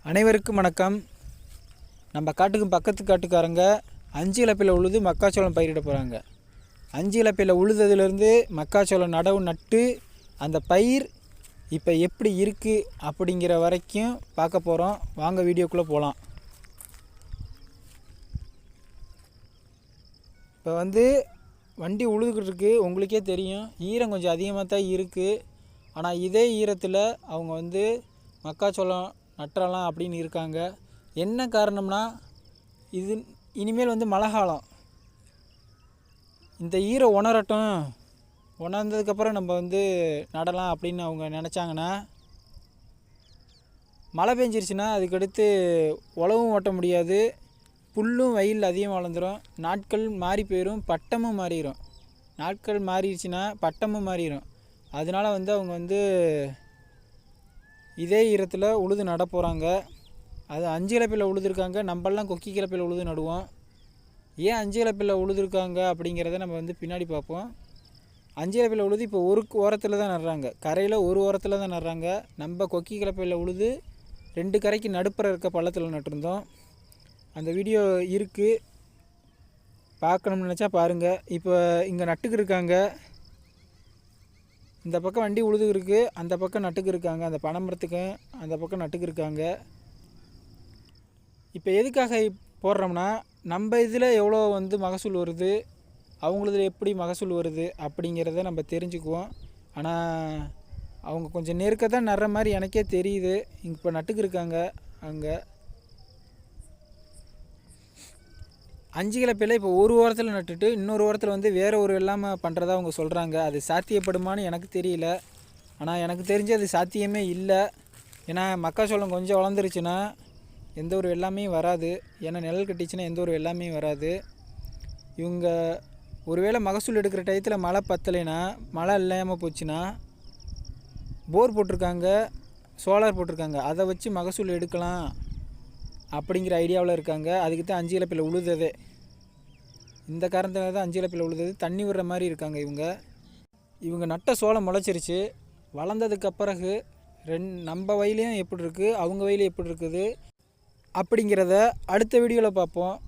அனைவருக்கும் வணக்கம். நம்ம காட்டுக்கு பக்கத்து காட்டுக்காரங்க 5 இலப்பில் உழுது மக்காச்சோளம் பயிரிட போகிறாங்க. 5 இலப்பில் உழுதுலேருந்து மக்காச்சோளம் நடவு நட்டு அந்த பயிர் இப்போ எப்படி இருக்குது அப்படிங்கிற வரைக்கும் பார்க்க போகிறோம். வாங்க வீடியோக்குள்ளே போகலாம். இப்போ வண்டி உழுதுகிட்டு இருக்கு. உங்களுக்கே தெரியும், ஈரம் கொஞ்சம் அதிகமாக தான் இருக்குது. ஆனால் இதே ஈரத்தில் அவங்க மக்காச்சோளம் நட்டுறலாம் அப்படின்னு இருக்காங்க. என்ன காரணம்னா, இது இனிமேல் மழை காலம். இந்த ஈரம் உணரட்டும், உணர்ந்ததுக்கப்புறம் நம்ம நடலாம் அப்படின்னு அவங்க நினச்சாங்கன்னா, மழை பெஞ்சிருச்சுன்னா அதுக்கடுத்து உழவும் ஓட்ட முடியாது, புல்லும் வெயில் அதிகமாக வளர்ந்துடும், நாட்கள் மாறி போயிடும், பட்டமும் மாறிடும். நாட்கள் மாறிடுச்சுன்னா பட்டமும் மாறிடும். அதனால் அவங்க இதே ஈரத்தில் உழுது நட போகிறாங்க. அது 5 இலப்பில் உழுதுருக்காங்க. நம்மளாம் கொக்கி கிளப்பில் உழுது நடுவோம். ஏன் 5 இலப்பில் உழுதுருக்காங்க அப்படிங்கிறத நம்ம பின்னாடி பார்ப்போம். 5 இலப்பில் உழுது இப்போ ஒரு ஓரத்தில் தான் நடுறாங்க. கரையில் ஒரு ஓரத்தில் தான் நடுறாங்க. நம்ம கொக்கி கிளப்பில் உழுது 2 கரைக்கு நடுப்புற இருக்க பள்ளத்தில் நட்டுருந்தோம். அந்த வீடியோ இருக்குது, பார்க்கணும்னு நினச்சா பாருங்கள். இப்போ இங்கே நட்டுக்கு இருக்காங்க. இந்த பக்கம் வண்டி உழுது இருக்குது, அந்த பக்கம் நட்டுக்கு இருக்காங்க. அந்த பனைமரத்துக்கு அந்த பக்கம் நட்டுக்கு இருக்காங்க. இப்போ எதுக்காக போடுறோம்னா, நம்ம இதில் எவ்வளோ மகசூல் வருது, அவங்களதில் எப்படி மகசூல் வருது அப்படிங்கிறத நம்ம தெரிஞ்சுக்குவோம். ஆனால் அவங்க கொஞ்சம் நெருக்க தான் நடுற மாதிரி எனக்கே தெரியுது. இப்போ நட்டுக்கு இருக்காங்க. அங்கே 5 இலப்பில் இப்போ ஒரு ஓரத்தில் நட்டுட்டு இன்னொரு ஓரத்தில் வேறு ஒரு வெள்ளாமல் பண்ணுறதா அவங்க சொல்கிறாங்க. அது சாத்தியப்படுமான்னு எனக்கு தெரியல. ஆனால் எனக்கு தெரிஞ்சு அது சாத்தியமே இல்லை. ஏன்னா மக்காச்சோளம் கொஞ்சம் வளர்ந்துருச்சுன்னா எந்த ஒரு வெள்ளாமே வராது. ஏன்னா நிழல் கட்டிச்சுன்னா எந்த ஒரு வெள்ளாமே வராது. இவங்க ஒருவேளை மகசூல் எடுக்கிற டயத்தில் மழை பத்தலைன்னா, மழை இல்லாமல் போச்சுன்னா போர் போட்டிருக்காங்க, சோலார் போட்டிருக்காங்க. அதை வச்சு மகசூல் எடுக்கலாம் அப்படிங்கிற ஐடியாவில் இருக்காங்க. அதுக்கு தான் 5 இலப்பில் உழுததே. இந்த காரணத்தினால தான் 5 இலப்பில் உழுதது. தண்ணி விடுற மாதிரி இருக்காங்க. இவங்க நட்ட சோளம் முளைச்சிருச்சு. வளர்ந்ததுக்கு பிறகு நம்ம வயலையும் எப்படி இருக்குது, அவங்க வயலையும் எப்படி இருக்குது அப்படிங்கிறத அடுத்த வீடியோவில் பார்ப்போம்.